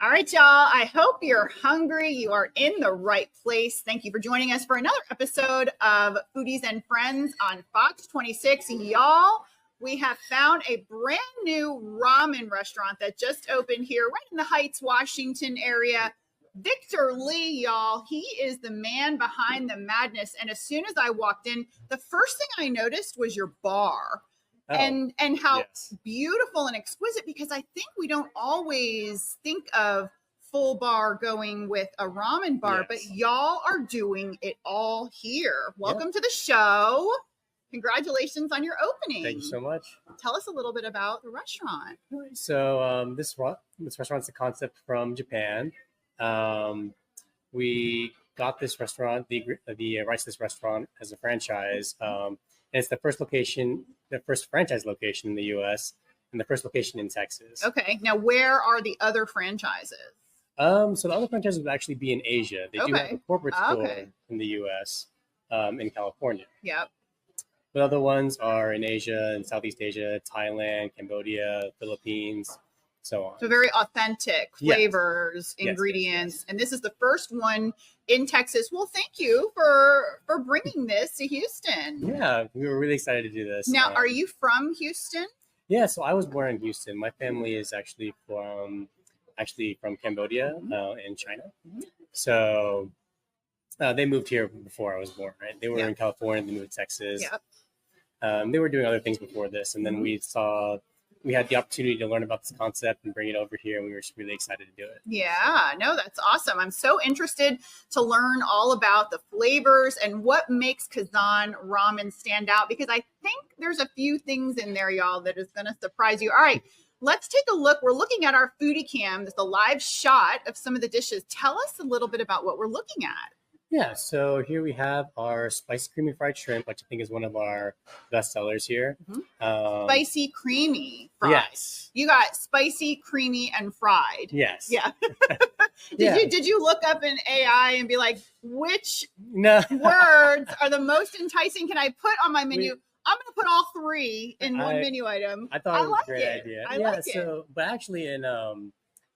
All right, y'all. I hope you're hungry. You are in the right place. Thank you for joining us for another episode of Foodies and Friends on Fox 26. Y'all, we have found a brand new ramen restaurant that just opened here right in the Heights, Washington area. Victor Lee, y'all, he is the man behind the madness. And as soon as I walked in, the first thing I noticed was your bar. And how beautiful and exquisite, because I think we don't always think of full bar going with a ramen bar, but y'all are doing it all here. Welcome to the show. Congratulations on your opening. Thank you so much. Tell us a little bit about the restaurant. So this restaurant's a concept from Japan. We got this restaurant, the rights to this restaurant as a franchise. And it's the first franchise location in the U.S. and the first location in Texas. Okay. Now, where are the other franchises? So the other franchises would actually be in Asia. They do have a corporate store in the U.S. In California. Yep. But other ones are in Asia and Southeast Asia, Thailand, Cambodia, Philippines, so on. So very authentic flavors, ingredients. Yes. And this is the first one in Texas. Well, thank you for bringing this to Houston. Yeah, we were really excited to do this. Now, are you from Houston? Yeah, so I was born in Houston. My family is actually from Cambodia in China. Mm-hmm. So they moved here before I was born, right? They were in California, they moved to Texas. Yep. They were doing other things before this. And then we had the opportunity to learn about this concept and bring it over here, and we were just really excited to do it. Yeah, no, that's awesome. I'm so interested to learn all about the flavors and what makes Kazzan Ramen stand out, because I think there's a few things in there, y'all, that is going to surprise you. All right, let's take a look. We're looking at our foodie cam. It's a live shot of some of the dishes. Tell us a little bit about what we're looking at. Yeah, so here we have our spicy creamy fried shrimp, which I think is one of our best sellers here. Mm-hmm. Spicy creamy fried. Yes. You got spicy, creamy, and fried. Yes. Yeah. Did you look up in AI and be like, which words are the most enticing can I put on my menu? I'm going to put all three in one menu item. I thought it was a great idea. I like it. But actually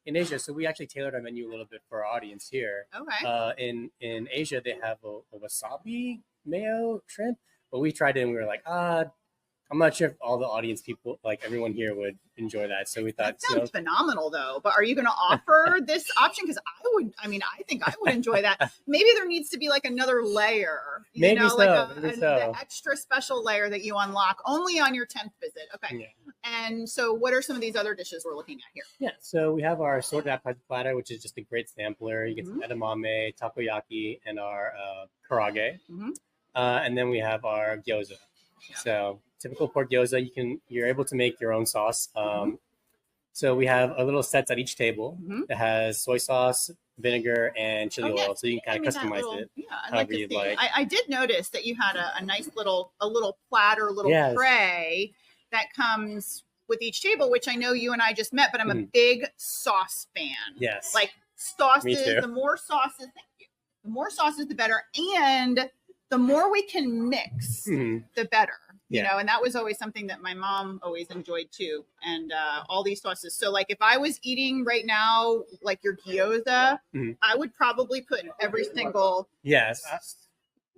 in Asia, so we actually tailored our menu a little bit for our audience here. Okay. In Asia, they have a wasabi mayo shrimp, but we tried it and we were like, I'm not sure if all the audience people, like everyone here, would enjoy that. So we thought, that sounds phenomenal, though. But are you going to offer this option? Because I think I would enjoy that. Maybe there needs to be like another layer, maybe an extra special layer that you unlock only on your 10th visit. Okay. Yeah. And so, what are some of these other dishes we're looking at here? Yeah. So we have our assorted appetizer platter, which is just a great sampler. You get some edamame, takoyaki, and our karage. Mm-hmm. And then we have our gyoza. Yeah. So typical pork gyoza, you're able to make your own sauce. So we have a little sets at each table that has soy sauce, vinegar, and chili oil. So you can kind of customize it however you'd like. I did notice that you had a nice little platter, tray that comes with each table, which I know you and I just met, but I'm a big sauce fan. Yes. Like sauces, Me too. The more sauces, the more sauces, the better. And the more we can mix, the better. You know, and that was always something that my mom always enjoyed too. And all these sauces. So like if I was eating right now, like your gyoza, I would probably put every single. Yes.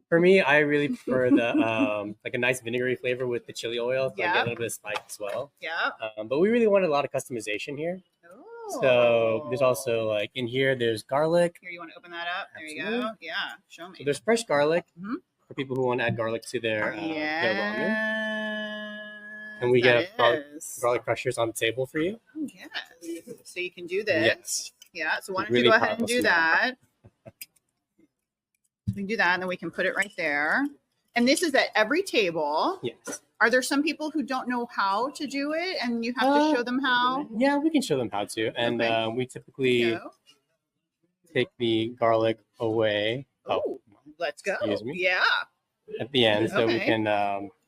For me, I really prefer the like a nice vinegary flavor with the chili oil. So I get a little bit of spice as well. Yeah. But we really wanted a lot of customization here. Oh. So there's also like in here, there's garlic. Here, you want to open that up? Absolutely. There you go. Yeah. Show me. So there's fresh garlic. For people who want to add garlic to their ramen. And we get garlic crushers on the table for you. Oh, yes. So you can do this. Yes. Yeah. So why don't you go ahead and do that? We can do that, and then we can put it right there. And this is at every table. Yes. Are there some people who don't know how to do it, and you have to show them how? Yeah, we can show them how to. And we typically take the garlic away. Oh. Let's go. Excuse me. Yeah. At the end, so we can,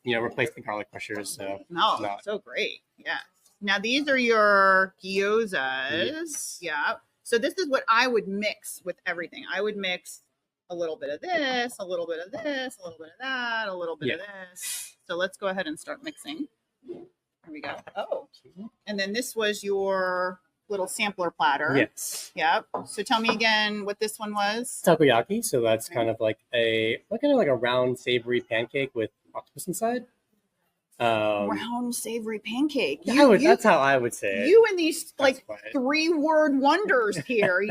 replace the garlic crushers. So so great. Yeah. Now these are your gyozas. Yeah. So this is what I would mix with everything. I would mix a little bit of this, a little bit of this, a little bit of that, a little bit of this. So let's go ahead and start mixing. Here we go. Oh. And then this was your little sampler platter. Yes. Yep. So tell me again what this one was. Takoyaki. So that's kind of like a round savory pancake with octopus inside. Round savory pancake. That's how I would say it. You and these like 3-word wonders here,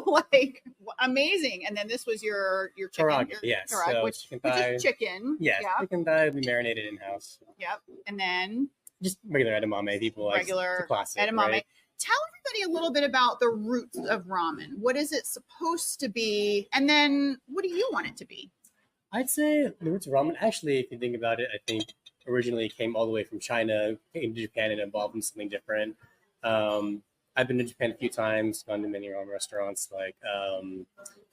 like amazing. And then this was your chicken. Karaage, yes. Karaage, which is chicken. Yes, yep. Chicken thigh will be marinated in-house. Yep. And then just regular edamame. People like the classic edamame. Right? Tell everybody a little bit about the roots of ramen. What is it supposed to be? And then what do you want it to be? I'd say the roots of ramen, actually, if you think about it, I think originally came all the way from China, came to Japan and evolved into something different. I've been to Japan a few times, gone to many ramen restaurants. Like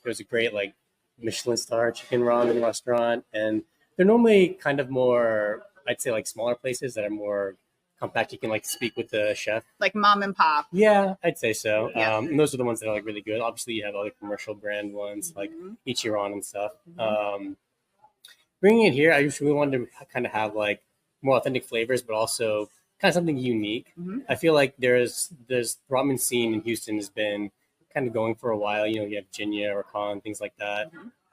there's a great like Michelin star chicken ramen restaurant, and they're normally kind of more, I'd say, like smaller places that are more compact. You can like speak with the chef, like mom and pop. Yeah, I'd say so. Yeah. And those are the ones that are like really good. Obviously, you have other commercial brand ones like Ichiran and stuff. Bringing it here, I usually wanted to kind of have like more authentic flavors, but also kind of something unique. I feel like there's ramen scene in Houston has been kind of going for a while. You have Jinya or Khan, things like that.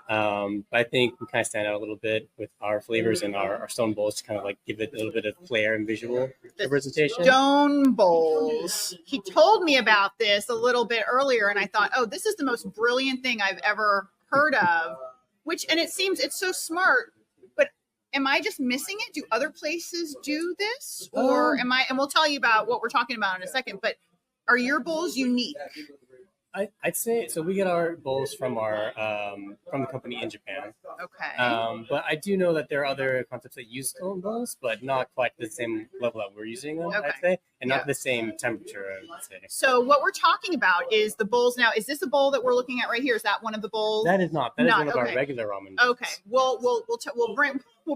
But I think we kind of stand out a little bit with our flavors and our stone bowls to kind of like give it a little bit of flair and visual representation. Stone bowls. He told me about this a little bit earlier, and I thought, oh, this is the most brilliant thing I've ever heard of. And it seems it's so smart. Am I just missing it? Do other places do this? Or and we'll tell you about what we're talking about in a second, but are your bowls unique? I'd say so. We get our bowls from the company in Japan. Okay. But I do know that there are other concepts that use stone bowls, but not quite the same level that we're using them. I'd say, and not the same temperature. I'd say. So what we're talking about is the bowls. Now, is this a bowl that we're looking at right here? Is that one of the bowls? That is not. That is one of our regular ramen bowls. Okay. We'll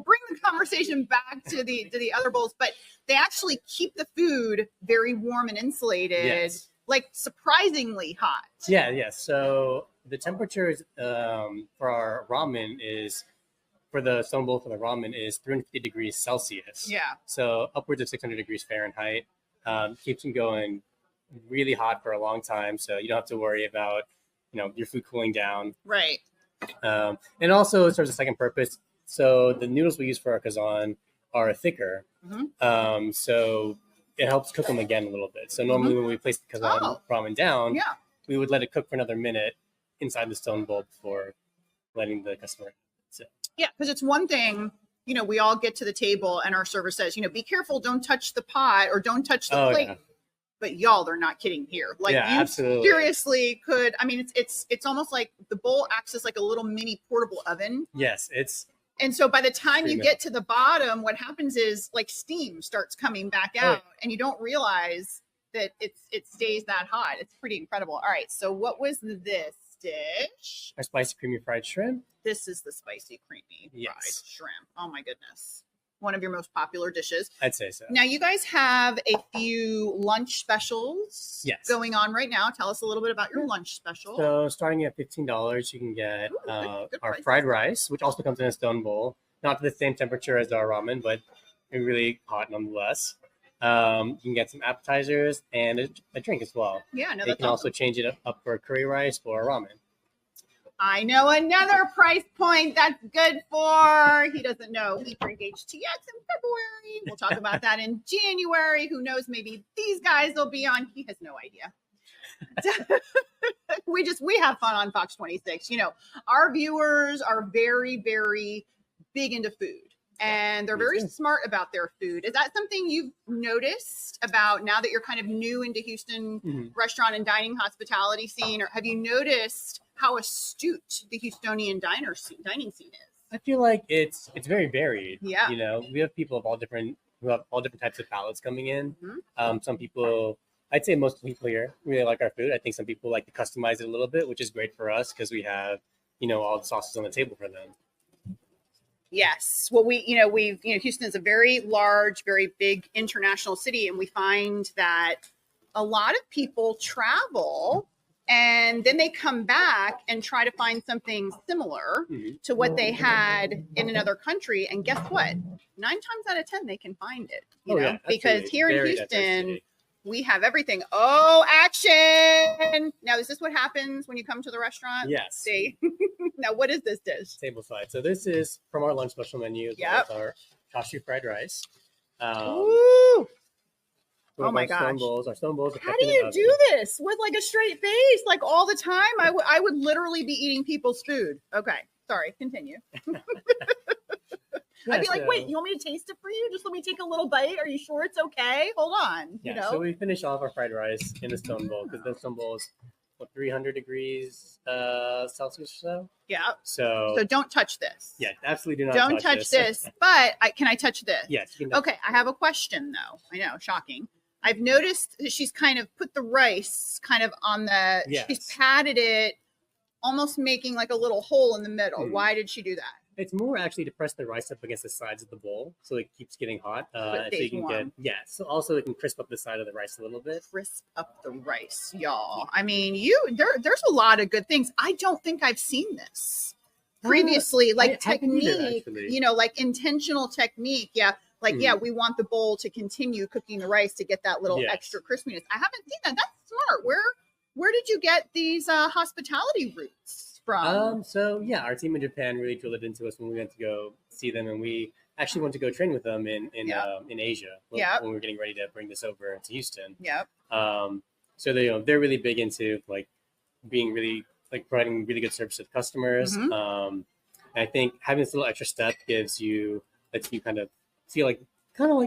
bring the conversation back to the other bowls, but they actually keep the food very warm and insulated. Yes. Like surprisingly hot. Yeah. So the temperatures for our ramen for the stone bowl for the ramen is 350 degrees Celsius. Yeah. So upwards of 600 degrees Fahrenheit. Keeps them going really hot for a long time. So you don't have to worry about, your food cooling down. Right. And also it serves a second purpose. So the noodles we use for our kazan are thicker. So it helps cook them again a little bit. So normally when we place the kazan ramen down, we would let it cook for another minute inside the stone bowl before letting the customer sit. Yeah, because it's one thing, we all get to the table and our server says, be careful, don't touch the pot or don't touch the plate. Yeah. But y'all, they're not kidding here. Like you absolutely. Seriously could. I mean, it's almost like the bowl acts as like a little mini portable oven. Yes, And so by the time you get to the bottom, what happens is like steam starts coming back out and you don't realize that it stays that hot. It's pretty incredible. All right. So what was this dish? Our spicy creamy fried shrimp. This is the spicy creamy fried shrimp. Oh my goodness. One of your most popular dishes. I'd say so. Now you guys have a few lunch specials going on right now. Tell us a little bit about your lunch special. So starting at $15, you can get our fried rice, which also comes in a stone bowl. Not to the same temperature as our ramen, but really hot nonetheless. You can get some appetizers and a drink as well. Yeah, no, you can also change it up for curry rice or ramen. I know another price point that's good for. He doesn't know. We drink HTX in February. We'll talk about that in January. Who knows? Maybe these guys will be on. He has no idea. We have fun on Fox 26. Our viewers are very, very big into food. And they're very smart about their food. Is that something you've noticed about now that you're kind of new into Houston restaurant and dining hospitality scene? Or have you noticed how astute the Houstonian dining scene is? I feel like it's very varied. Yeah. We have people who have all different types of palates coming in. Some people, I'd say most people here really like our food. I think some people like to customize it a little bit, which is great for us because we have, all the sauces on the table for them. Yes. Well, Houston is a very large, very big international city. And we find that a lot of people travel and then they come back and try to find something similar to what they had in another country. And guess what? 9 times out of 10, they can find it, because here in Houston, We have everything. Oh, action. Now, is this what happens when you come to the restaurant? Yes. See? Now, what is this dish? Tableside. So this is from our lunch special menu. Yep. Our chashu fried rice. Ooh. Oh my gosh. Our stone bowls are How do you do this with like a straight face, like all the time? I would literally be eating people's food. Okay. Sorry. Continue. I'd be like, wait, you want me to taste it for you? Just let me take a little bite. Are you sure it's okay? Hold on. Yeah, you know? so we finish off our fried rice in the stone bowl because the stone bowl is 300 degrees Celsius or so. Yeah. So don't touch this. Yeah, absolutely do not Don't touch this. But can I touch this? Yes. You can okay, I have a question though. I know, shocking. I've noticed that she's kind of put the rice kind of on the, she's patted it, almost making like a little hole in the middle. Mm. Why did she do that? It's more actually to press the rice up against the sides of the bowl so it keeps getting hot. So you can warm. so also it can crisp up the side of the rice a little bit. Crisp up the rice, y'all. I mean, there's a lot of good things. I don't think I've seen this previously, like technique, either, like intentional technique. Yeah. Like, we want the bowl to continue cooking the rice to get that little extra crispiness. I haven't seen that. That's smart. Where did you get these hospitality roots from? Our team in Japan really drilled it into us when we went to go see them, and we actually went to go train with them in Asia when we were getting ready to bring this over to Houston. Yep. So they're really big into like being really like providing really good service to the customers. Mm-hmm. And I think having this little extra step lets you kind of feel like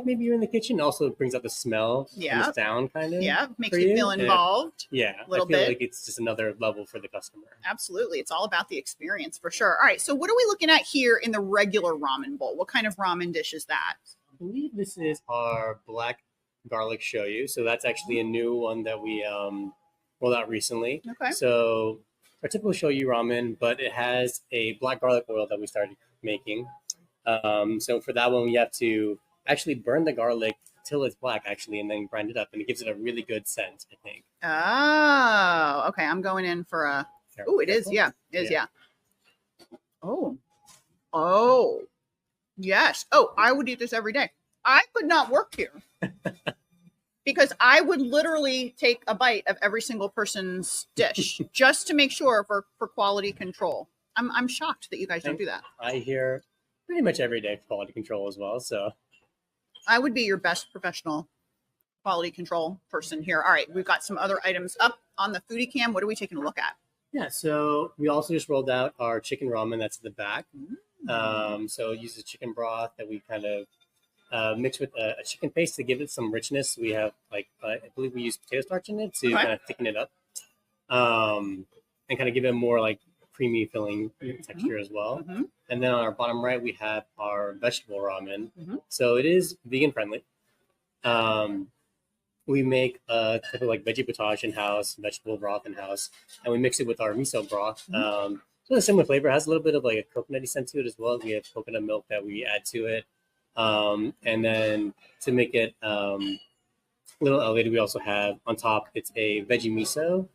maybe you're in the kitchen. Also brings out the smell and the sound kind of. Yeah, makes you feel involved. I feel like it's just another level for the customer. Absolutely. It's all about the experience for sure. All right, so what are we looking at here in the regular ramen bowl? What kind of ramen dish is that? I believe this is our black garlic shoyu. So that's actually a new one that we rolled out recently. Okay. So our typical shoyu ramen, but it has a black garlic oil that we started making. So for that one, we have to actually burn the garlic till it's black, actually, and then grind it up, and it gives it a really good scent, I think. Oh, okay. I'm going in for a. Oh, it is. Yeah, it is. Yeah. Oh, yes. Oh, I would eat this every day. I could not work here because I would literally take a bite of every single person's dish just to make sure for quality control. I'm shocked that you guys don't do that. I hear pretty much every day for quality control as well. So I would be your best professional quality control person here. All right, we've got some other items up on the foodie cam. What are we taking a look at? Yeah, so we also just rolled out our chicken ramen that's at the back. So it uses chicken broth that we kind of mix with a chicken paste to give it some richness. We have I believe we use potato starch in it to kind of thicken it up and kind of give it more like creamy filling texture as well. And then on our bottom right, we have our vegetable ramen. So it is vegan friendly. We make a type of like veggie potage in-house, vegetable broth in-house, and we mix it with our miso broth. So the similar flavor. It has a little bit of like a coconutty scent to it as well. We have coconut milk that we add to it. And then to make it a little elevated, we also have on top, it's a veggie miso.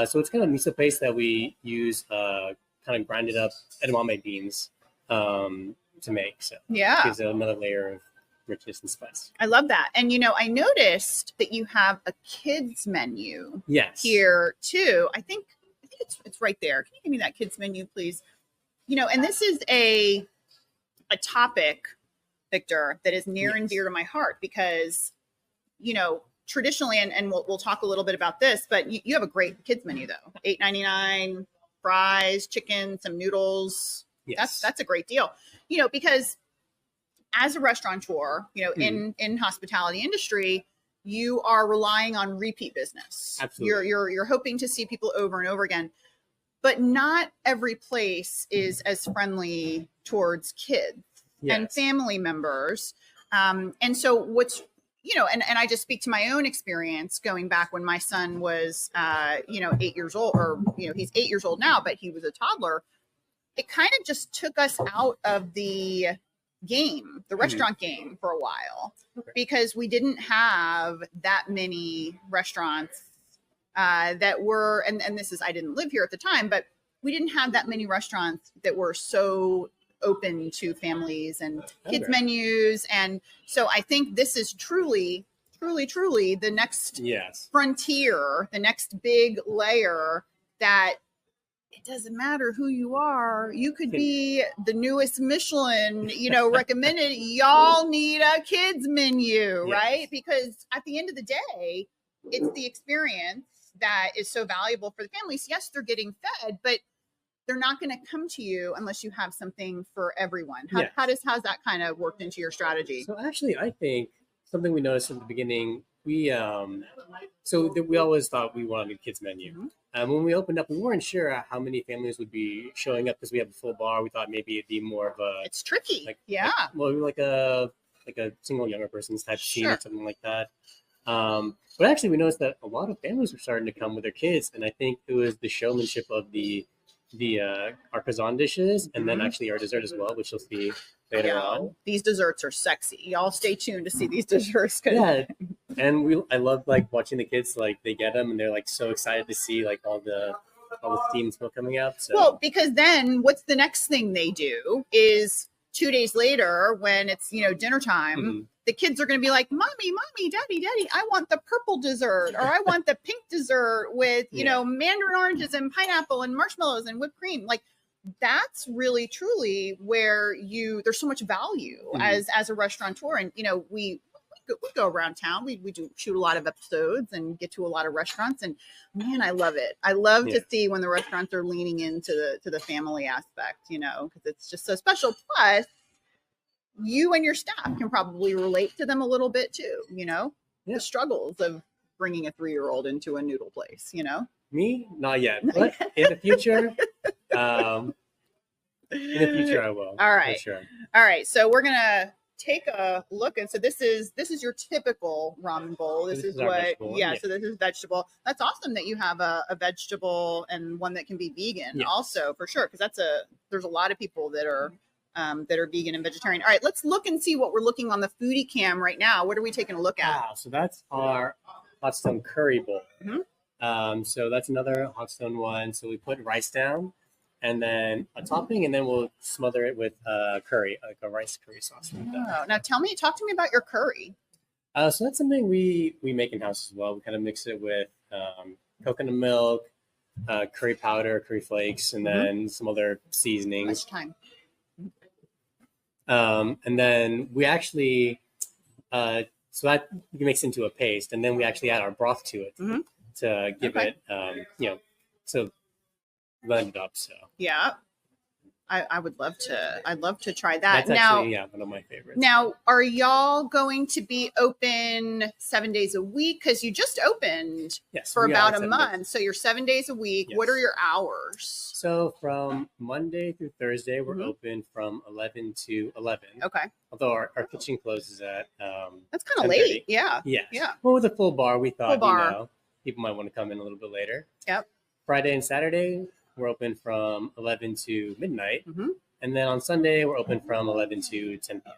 So it's kind of miso paste that we use kind of grinded up edamame beans to make. So it gives it another layer of richness and spice. I love that. And I noticed that you have a kids menu here too. I think it's right there. Can you give me that kids menu, please? And this is a topic, Victor, that is near and dear to my heart because traditionally, and we'll talk a little bit about this, but you have a great kids menu though. $8.99, fries, chicken, some noodles. That's a great deal. Because as a restaurateur, in hospitality industry, you are relying on repeat business. Absolutely. You're hoping to see people over and over again, but not every place is as friendly towards kids and family members. And so what's and I just speak to my own experience going back when my son was, 8 years old, or, he's 8 years old now, but he was a toddler. It kind of just took us out of the game, the restaurant game for a while, because we didn't have that many restaurants that were, and this is, I didn't live here at the time, but we didn't have that many restaurants that were so open to families and kids menus. And so I think this is truly truly the next Yes. frontier, the next big layer that it doesn't matter who you are. You could be the newest Michelin, recommended. Y'all need a kids menu, right? Because at the end of the day, it's the experience that is so valuable for the families. Yes, they're getting fed, but they're not going to come to you unless you have something for everyone. How's that kind of worked into your strategy? So actually, I think something we noticed from the beginning, we always thought we wanted a kids menu. Mm-hmm. When we opened up, we weren't sure how many families would be showing up because we have a full bar. We thought maybe it'd be more of a. It's tricky. Like a single younger person's type scene or something like that. But actually, we noticed that a lot of families were starting to come with their kids, and I think it was the showmanship of our Kazzan dishes, and then actually our dessert as well, which you'll see later on. These desserts are sexy. Y'all stay tuned to see these desserts. And I love like watching the kids, like they get them and they're like so excited to see like all the steam smoke coming out. So. Well, because then what's the next thing they do is 2 days later when it's dinner time, the kids are going to be like, mommy, daddy, I want the purple dessert, or I want the pink dessert with mandarin oranges and pineapple and marshmallows and whipped cream. Like that's really truly where there's so much value as a restaurateur. And we go around town. We do shoot a lot of episodes and get to a lot of restaurants, and man, I love it. I love to see when the restaurants are leaning into the family aspect, because it's just so special. Plus, you and your staff can probably relate to them a little bit too, the struggles of bringing a 3-year-old into a noodle place, Me, not yet, but in the future, I will. All right. For sure. All right. So we're going to take a look. And so this is your typical ramen bowl. This is what, so this is vegetable. That's awesome that you have a vegetable and one that can be vegan also, for sure. Cause there's a lot of people that are vegan and vegetarian. All right, let's look and see what we're looking on the foodie cam right now. What are we taking a look at? So that's our hot stone curry bowl. So that's another hot stone one. So we put rice down and then a topping, and then we'll smother it with curry, like a rice curry sauce. Now talk to me about your curry. So that's something we make in-house as well. We kind of mix it with coconut milk, curry powder, curry flakes, and then some other seasonings. Much time. And then we actually, so that mix into a paste, and then we actually add our broth to it to give it, so blend it up. So I would love to. I'd love to try that. That's actually one of my favorites. Now, are y'all going to be open 7 days a week? Because you just opened for about a month, so you're 7 days a week. Yes. What are your hours? So from Monday through Thursday, we're open from 11 to 11. Okay. Although our kitchen closes at that's kind of late. Yeah. Well, with a full bar, we thought people might want to come in a little bit later. Yep. Friday and Saturday, we're open from 11 to midnight. And then on Sunday, we're open from 11 to 10 p.m.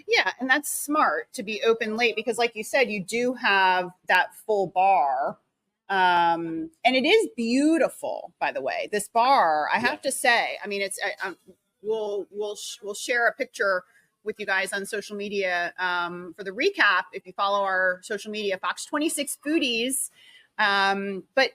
Yeah, and that's smart to be open late because, like you said, you do have that full bar. And it is beautiful, by the way. This bar, I have to say, I mean, it's we'll share a picture with you guys on social media for the recap. If you follow our social media, Fox 26 Foodies, but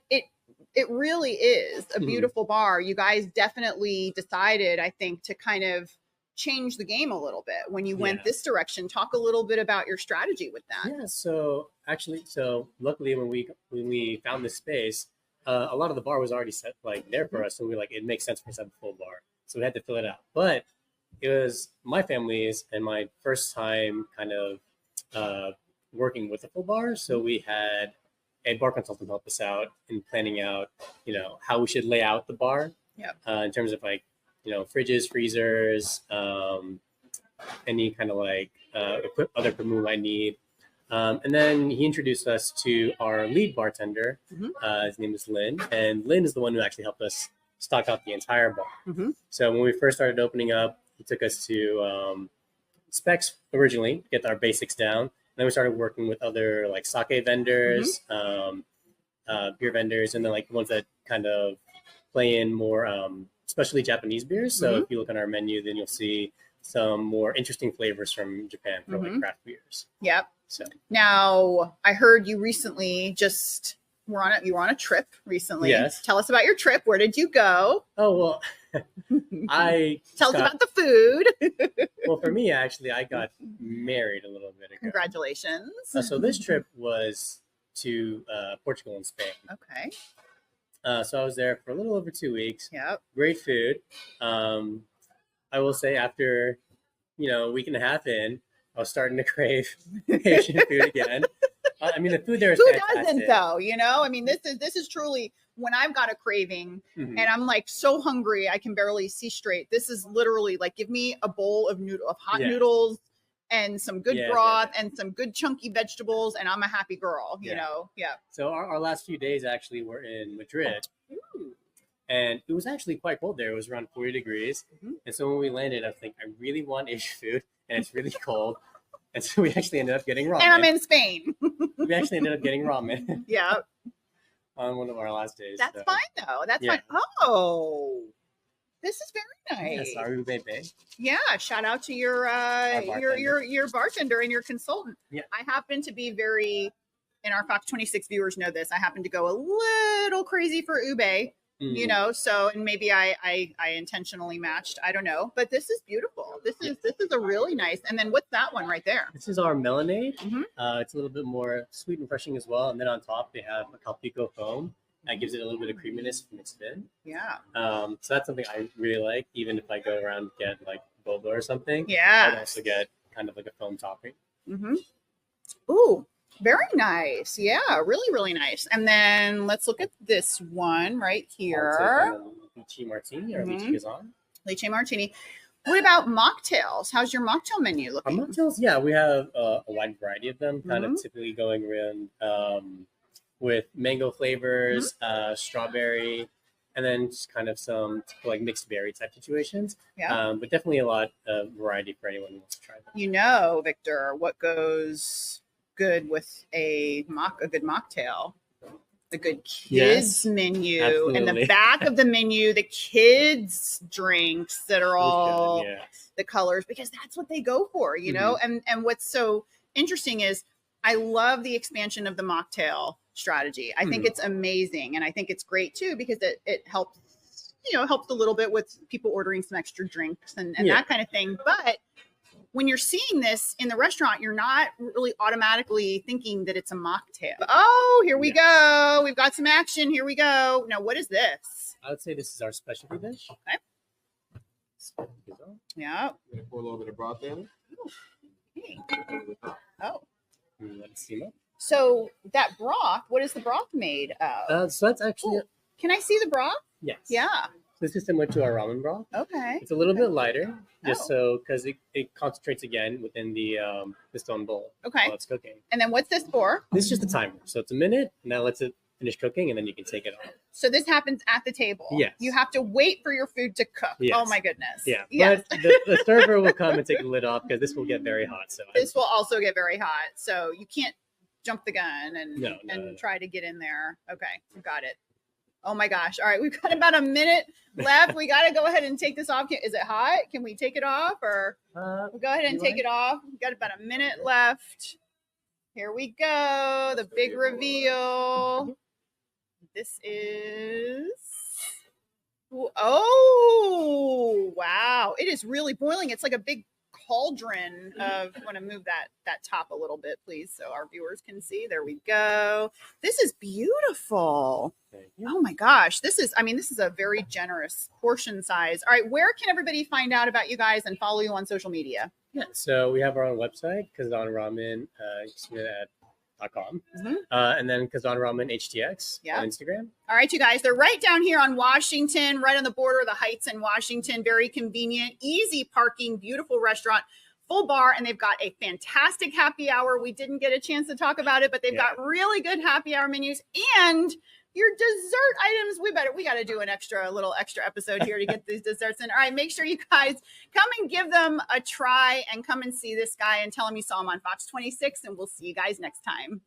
it really is a beautiful bar. You guys definitely decided, I think, to kind of change the game a little bit when you went this direction. Talk a little bit about your strategy with that. Yeah, so luckily when we found this space, a lot of the bar was already set like there for us. So we it makes sense for us to have a full bar. So we had to fill it out. But it was my family's and my first time kind of working with a full bar. So we had a bar consultant help us out in planning out, how we should lay out the bar. In terms of fridges, freezers, any kind of other equipment we might need. And then he introduced us to our lead bartender. His name is Lynn, and Lynn is the one who actually helped us stock out the entire bar. So when we first started opening up, he took us to specs originally, get our basics down. Then we started working with other sake vendors, beer vendors, and then the ones that kind of play in more especially Japanese beers. So if you look on our menu, then you'll see some more interesting flavors from Japan for craft beers. Yep. So now I heard you recently you were on a trip recently. Yes. Tell us about your trip. Where did you go? oh well, Tell us about the food. well, for me actually, I got married a little bit ago. Congratulations. So this trip was to Portugal and Spain. Okay. So I was there for a little over 2 weeks. Yep. Great food. I will say after, a week and a half in, I was starting to crave Asian food again. I mean, the food there is Who fantastic. doesn't though? I mean, this is truly when I've got a craving Mhm. and I'm like so hungry I can barely see straight. This is literally like, give me a bowl of hot Yeah. noodles and some good Yeah, broth and some good chunky vegetables, and I'm a happy girl. Yeah. Yeah. So our last few days actually were in Madrid. And it was actually quite cold there. It was around 40 degrees. Mhm. And so when we landed, I was like, I really want Asian food, and it's really cold. And so we actually ended up getting ramen. And I'm in Spain. We actually ended up getting ramen Yeah. on one of our last days. That's so. fine though. That's Yeah. fine. Oh, this is very nice. Yes, our Ube Bay. Yeah, shout out to your bartender. your bartender and your consultant. Yeah. I happen to be and our Fox 26 viewers know this. I happen to go a little crazy for ube, so, and maybe I intentionally matched. I don't know, but this is beautiful. This is a really nice. And then what's that one right there? This is our melonade. Mhm. It's a little bit more sweet and refreshing as well. And then on top, they have a calpico foam that gives it a little bit of creaminess from its spin. Yeah. So that's something I really like. Even if I go around and get like boba or something, Yeah. I'd also get kind of like a foam topping. Mm-hmm. Ooh, very nice. Yeah, really, really nice. And then let's look at this one right here. Lychee martini or Mhm. lychee Kazzan. Lychee martini. What about mocktails? How's your mocktail menu Our looking? mocktails, yeah, we have a wide variety of them, kind Mhm. of typically going around with mango flavors, strawberry, and then just kind of some typical, like mixed berry type situations. Yeah. But definitely a lot of variety for anyone who wants to try them. Victor, what goes good with a good mocktail? The good kids Yes, menu. absolutely. And the back of the menu, the kids drinks that are all Yes. the colors, because that's what they go for, and what's so interesting is I love the expansion of the mocktail strategy. I think it's amazing, and I think it's great too because it helps helps a little bit with people ordering some extra drinks and that kind of thing. But when you're seeing this in the restaurant, you're not really automatically thinking that it's a mocktail. Oh, here we go. We've got some action. Here we go. Now, what is this? I would say this is our specialty dish. Okay. Yeah. I'm gonna pour a little bit of broth in. Okay. Over the top. Oh, Let it steam up. so that broth, what is the broth made of? So that's actually, Can I see the broth? yes. Yeah. This is similar to our ramen broth. Okay. It's a little bit lighter, just Oh. so because it concentrates again within the stone bowl Okay. while it's cooking. And then what's this for? This is just a timer, so it's a minute, and that lets it finish cooking, and then you can take it off. So this happens at the table. Yes. You have to wait for your food to cook. Yes. Oh my goodness. Yeah, Yes. but the server will come and take the lid off because this will get very hot. So This will also get very hot. So you can't jump the gun and No. try to get in there. Okay. Got it. Oh my gosh. All right. We've got about a minute left. We got to go ahead and take this off. Is it hot? Can we take it off or we'll go ahead and take it off? We've got about a minute left. Here we go. The big reveal. This is, oh, wow. It is really boiling. It's like a big cauldron of, I want to move that top a little bit, please, so our viewers can see. There we go. This is beautiful. Oh my gosh. This is a very generous portion size. All right. Where can everybody find out about you guys and follow you on social media? Yeah, so we have our own website, Kazzan Ramen, .com, and then Kazzan Ramen HTX on Instagram. All right, you guys, they're right down here on Washington, right on the border of the Heights in Washington. Very convenient, easy parking, beautiful restaurant, full bar, and they've got a fantastic happy hour. We didn't get a chance to talk about it, but they've got really good happy hour menus and your dessert items. We got to do a little extra episode here to get these desserts in. All right, make sure you guys come and give them a try and come and see this guy and tell him you saw him on Fox 26, and we'll see you guys next time.